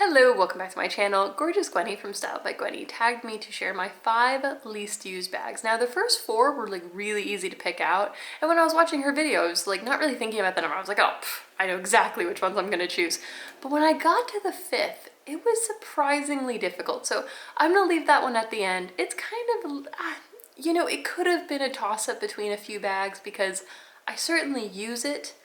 Hello, welcome back to my channel. Gorgeous Gwenny from Style by Gwenny tagged me to share my 5 least used bags. Now the first 4 were like really easy to pick out, and when I was watching her video I was like not really thinking about the number. I was like, oh, I know exactly which ones I'm gonna choose. But when I got to the 5th, it was surprisingly difficult. So I'm gonna leave that one at the end. It's kind of, you know, it could have been a toss-up between a few bags because I certainly use it,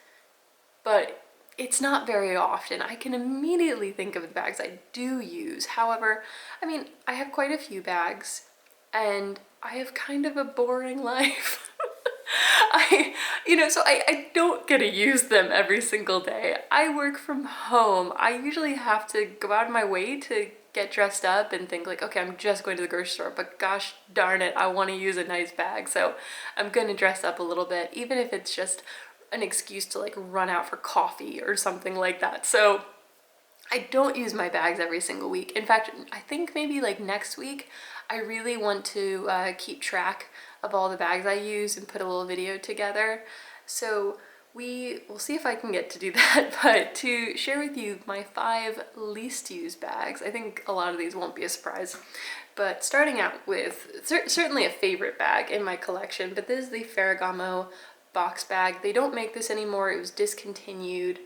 but it's not very often. I can immediately think of the bags I do use. However, I mean, I have quite a few bags and I have kind of a boring life. So I don't get to use them every single day. I work from home. I usually have to go out of my way to get dressed up and think like, okay, I'm just going to the grocery store, but gosh darn it, I want to use a nice bag. So I'm going to dress up a little bit, even if it's just an excuse to like run out for coffee or something like that. So I don't use my bags every single week. In fact, I think maybe like next week, I really want to keep track of all the bags I use and put a little video together. So we'll see if I can get to do that, but to share with you my 5 least used bags. I think a lot of these won't be a surprise, but starting out with certainly a favorite bag in my collection, but this is the Ferragamo Box Bag. They don't make this anymore. It was discontinued.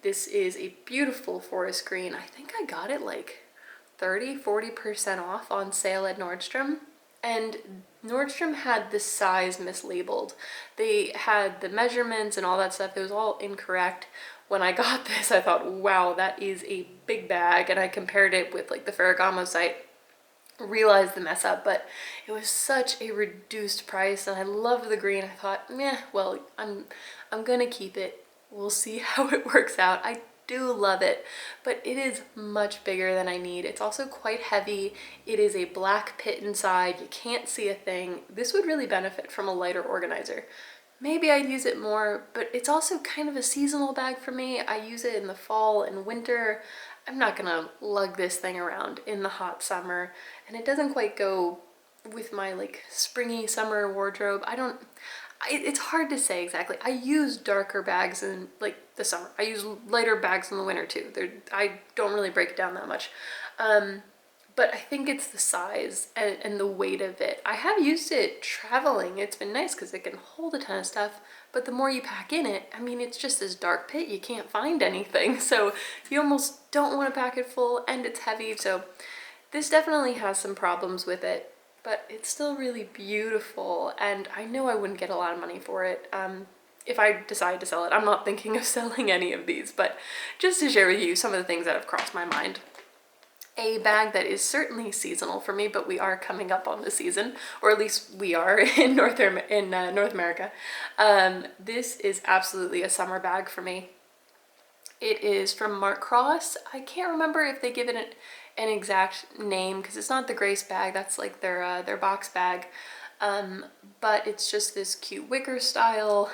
This is a beautiful forest green. I think I got it like 30–40% off on sale at Nordstrom. And Nordstrom had the size mislabeled. They had the measurements and all that stuff. It was all incorrect. When I got this, I thought, wow, that is a big bag. And I compared it with like the Ferragamo site. Realized the mess up, but it was such a reduced price and I love the green. I thought, meh, well, I'm gonna keep it. We'll see how it works out. I do love it, but it is much bigger than I need. It's also quite heavy. It is a black pit inside. You can't see a thing. This would really benefit from a lighter organizer. Maybe I'd use it more, but it's also kind of a seasonal bag for me. I use it in the fall and winter. I'm not gonna lug this thing around in the hot summer, and it doesn't quite go with my like springy summer wardrobe. It's hard to say exactly. I use darker bags in like the summer. I use lighter bags in the winter too. I don't really break it down that much. But I think it's the size and the weight of it. I have used it traveling. It's been nice because it can hold a ton of stuff, but the more you pack in it, I mean, it's just this dark pit. You can't find anything. So you almost don't want to pack it full, and it's heavy. So this definitely has some problems with it, but it's still really beautiful. And I know I wouldn't get a lot of money for it. If I decide to sell it, I'm not thinking of selling any of these, but just to share with you some of the things that have crossed my mind. A bag that is certainly seasonal for me, but we are coming up on the season, or at least we are in North America. This is absolutely a summer bag for me. It is from Mark Cross. I can't remember if they give it an exact name because it's not the Grace bag. That's like their box bag. But it's just this cute wicker style.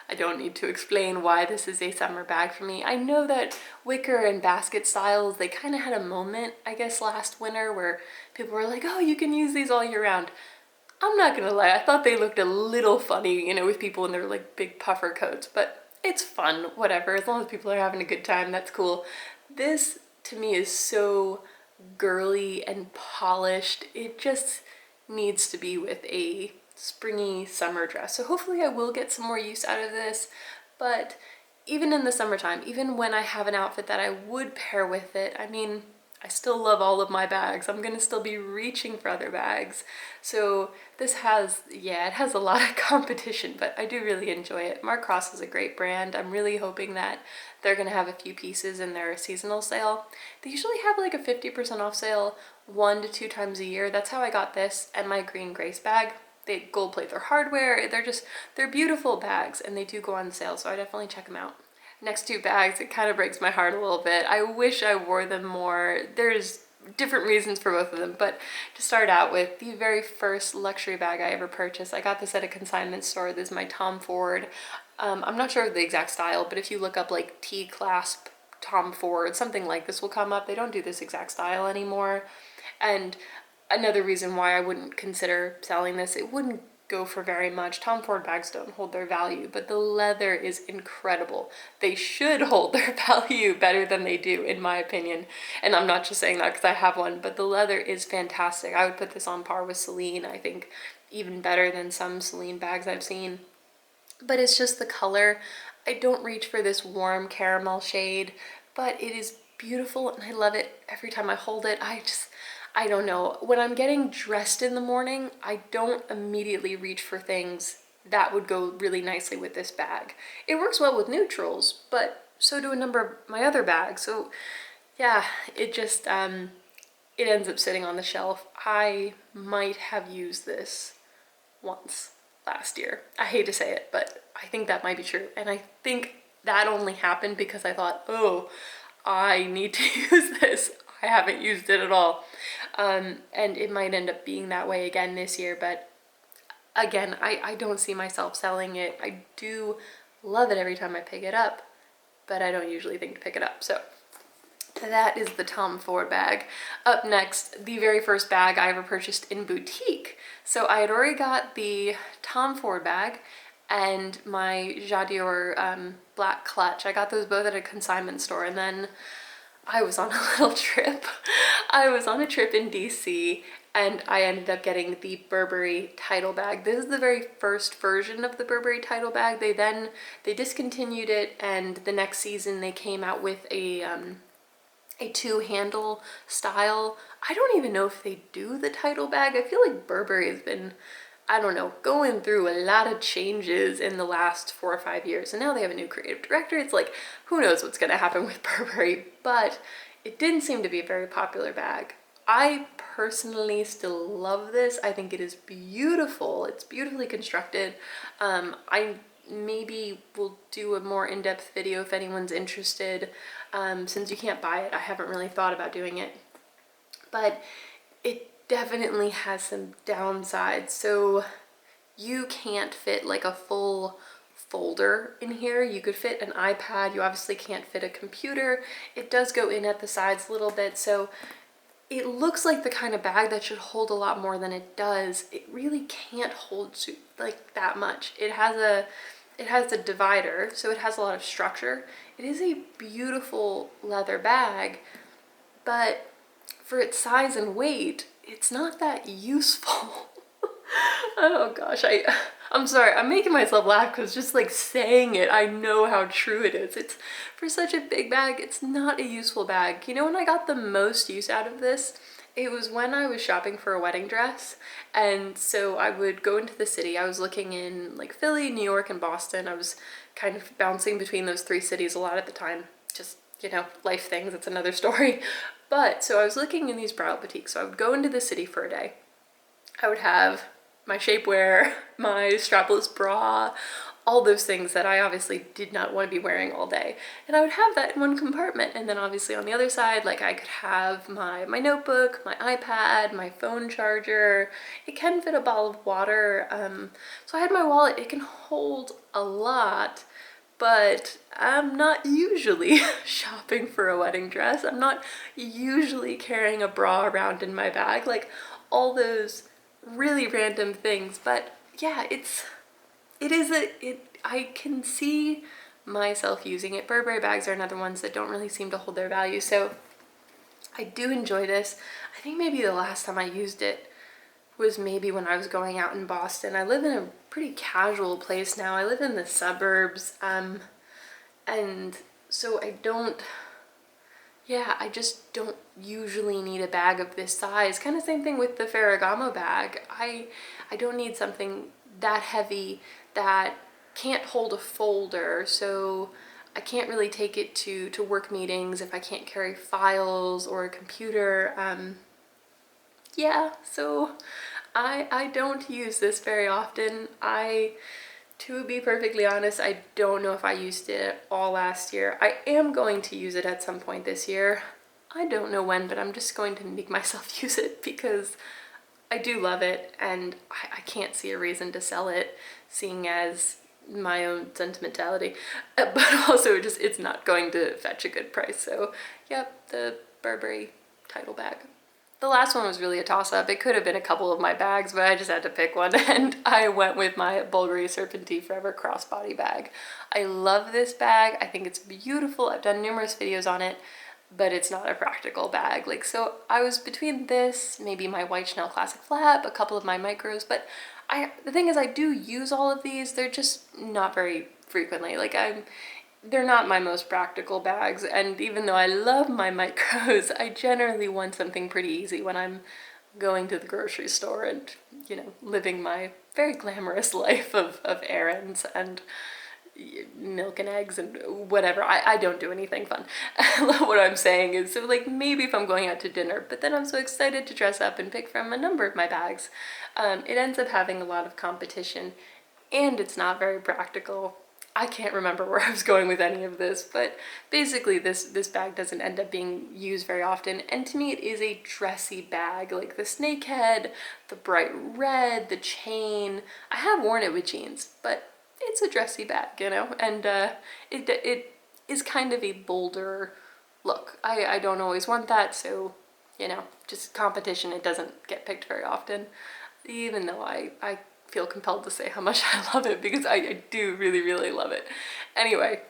I don't need to explain why this is a summer bag for me. I know that wicker and basket styles, they kind of had a moment, I guess, last winter where people were like, oh, you can use these all year round. I'm not gonna lie, I thought they looked a little funny, with people in their like big puffer coats, but it's fun, whatever. As long as people are having a good time, that's cool. This, to me, is so girly and polished. It just needs to be with a springy summer dress. So hopefully I will get some more use out of this, but even in the summertime, even when I have an outfit that I would pair with it, I mean, I still love all of my bags. I'm gonna still be reaching for other bags. So this has, it has a lot of competition, but I do really enjoy it. Mark Cross is a great brand. I'm really hoping that they're gonna have a few pieces in their seasonal sale. They usually have like a 50% off sale 1 to 2 times a year. That's how I got this and my green Grace bag. They gold plate their hardware. They're beautiful bags and they do go on sale, so I definitely check them out. Next 2 bags, it kind of breaks my heart a little bit. I wish I wore them more. There's different reasons for both of them, but to start out with, the very first luxury bag I ever purchased, I got this at a consignment store. This is my Tom Ford. I'm not sure of the exact style, but if you look up like T-clasp Tom Ford, something like this will come up. They don't do this exact style anymore. And another reason why I wouldn't consider selling this, it wouldn't go for very much. Tom Ford bags don't hold their value, but the leather is incredible. They should hold their value better than they do, in my opinion. And I'm not just saying that because I have one, but the leather is fantastic. I would put this on par with Celine. I think even better than some Celine bags I've seen. But it's just the color. I don't reach for this warm caramel shade, but it is beautiful and I love it every time I hold it. I don't know. When I'm getting dressed in the morning, I don't immediately reach for things that would go really nicely with this bag. It works well with neutrals, but so do a number of my other bags. So yeah, it just, it ends up sitting on the shelf. I might have used this once last year. I hate to say it, but I think that might be true. And I think that only happened because I thought, oh, I need to use this. I haven't used it at all. And it might end up being that way again this year, but again, I don't see myself selling it. I do love it every time I pick it up, but I don't usually think to pick it up. So that is the Tom Ford bag. Up next, the very first bag I ever purchased in boutique. So I had already got the Tom Ford bag and my Jadior black clutch. I got those both at a consignment store, and then I was on a little trip. I was on a trip in DC and I ended up getting the Burberry Title Bag. This is the very first version of the Burberry Title Bag. They discontinued it, and the next season they came out with a two-handle style. I don't even know if they do the Title Bag. I feel like Burberry has been, I don't know, going through a lot of changes in the last 4 or 5 years, and now they have a new creative director. It's like, who knows what's going to happen with Burberry, but it didn't seem to be a very popular bag. I personally still love this. I think it is beautiful. It's beautifully constructed. I maybe will do a more in-depth video if anyone's interested. Since you can't buy it, I haven't really thought about doing it, but it definitely has some downsides. So you can't fit like a full folder in here. You could fit an iPad. You obviously can't fit a computer. It does go in at the sides a little bit, so it looks like the kind of bag that should hold a lot more than it does. It really can't hold like that much. It has a divider, so it has a lot of structure. It is a beautiful leather bag, but for its size and weight, it's not that useful. Oh gosh, I'm sorry, I'm making myself laugh because just like saying it, I know how true it is. It's, for such a big bag, it's not a useful bag. You know when I got the most use out of this? It was when I was shopping for a wedding dress, and so I would go into the city. I was looking in like Philly, New York, and Boston. I was kind of bouncing between those 3 cities a lot at the time. Just, you know, life things, it's another story. But so I was looking in these bridal boutiques. So I would go into the city for a day. I would have my shapewear, my strapless bra, all those things that I obviously did not want to be wearing all day. And I would have that in one compartment. And then obviously on the other side, like I could have my notebook, my iPad, my phone charger. It can fit a bottle of water. So I had my wallet. It can hold a lot, but I'm not usually shopping for a wedding dress. I'm not usually carrying a bra around in my bag, like all those really random things. But yeah, I can see myself using it. Burberry bags are another ones that don't really seem to hold their value, so I do enjoy this. I think maybe the last time I used it was maybe when I was going out in Boston. I live in a pretty casual place now. I live in the suburbs, and so I just don't usually need a bag of this size. Kind of same thing with the Ferragamo bag. I don't need something that heavy that can't hold a folder, so I can't really take it to work meetings if I can't carry files or a computer. Yeah, so I don't use this very often. To be perfectly honest, I don't know if I used it at all last year. I am going to use it at some point this year. I don't know when, but I'm just going to make myself use it because I do love it, and I can't see a reason to sell it, seeing as my own sentimentality. But also it's not going to fetch a good price. So yep, the Burberry Title Bag. The last one was really a toss-up. It could have been a couple of my bags, but I just had to pick one, and I went with my Bulgari Serpenti Forever Crossbody bag. I love this bag. I think it's beautiful. I've done numerous videos on it, but it's not a practical bag. Like, so I was between this, maybe my white Chanel Classic Flap, a couple of my micros, but the thing is I do use all of these. They're just not very frequently. Like, they're not my most practical bags, and even though I love my micros, I generally want something pretty easy when I'm going to the grocery store and, you know, living my very glamorous life of errands and milk and eggs and whatever. I don't do anything fun. What I'm saying is, so like maybe if I'm going out to dinner, but then I'm so excited to dress up and pick from a number of my bags, it ends up having a lot of competition, and it's not very practical. I can't remember where I was going with any of this, but basically this bag doesn't end up being used very often, and to me it is a dressy bag. Like the snake head, the bright red, the chain. I have worn it with jeans, but it's a dressy bag, you know, and it is kind of a bolder look. I don't always want that, so, you know, just competition, it doesn't get picked very often, even though I feel compelled to say how much I love it, because I do really love it. Anyway,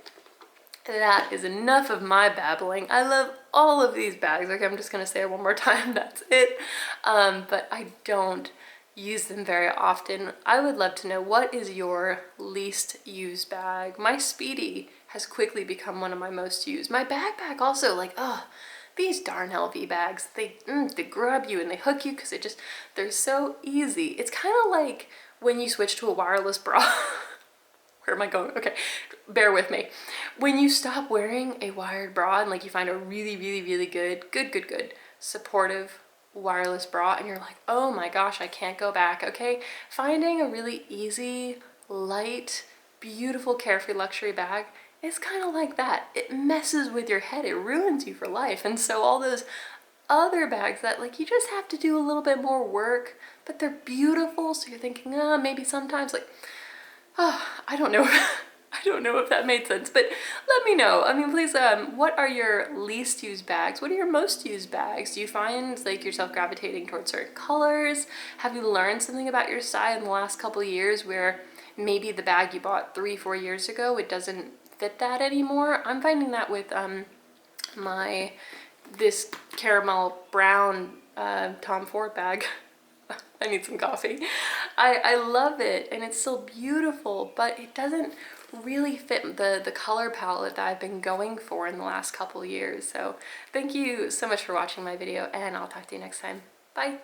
that is enough of my babbling. I love all of these bags. Okay, I'm just gonna say it one more time, that's it. But I don't use them very often. I would love to know, what is your least used bag? My Speedy has quickly become one of my most used. My backpack also, like, oh, these darn LV bags, they grab you and they hook you because they're so easy. It's kind of like when you switch to a wireless bra. Where am I going? Okay, bear with me. When you stop wearing a wired bra and like you find a really good, supportive wireless bra, and you're like, oh my gosh, I can't go back. Okay, finding a really easy, light, beautiful, carefree luxury bag, it's kind of like that. It messes with your head, it ruins you for life. And so all those other bags that like you just have to do a little bit more work, but they're beautiful, so you're thinking, maybe sometimes, like, oh, I don't know. I don't know if that made sense, but let me know. I mean, please, what are your least used bags? What are your most used bags? Do you find like yourself gravitating towards certain colors? Have you learned something about your style in the last couple of years where maybe the bag you bought 3-4 years ago, it doesn't fit that anymore? I'm finding that with this caramel brown Tom Ford bag. I need some coffee. I love it, and it's still beautiful, but it doesn't really fit the color palette that I've been going for in the last couple years. So thank you so much for watching my video, and I'll talk to you next time. Bye.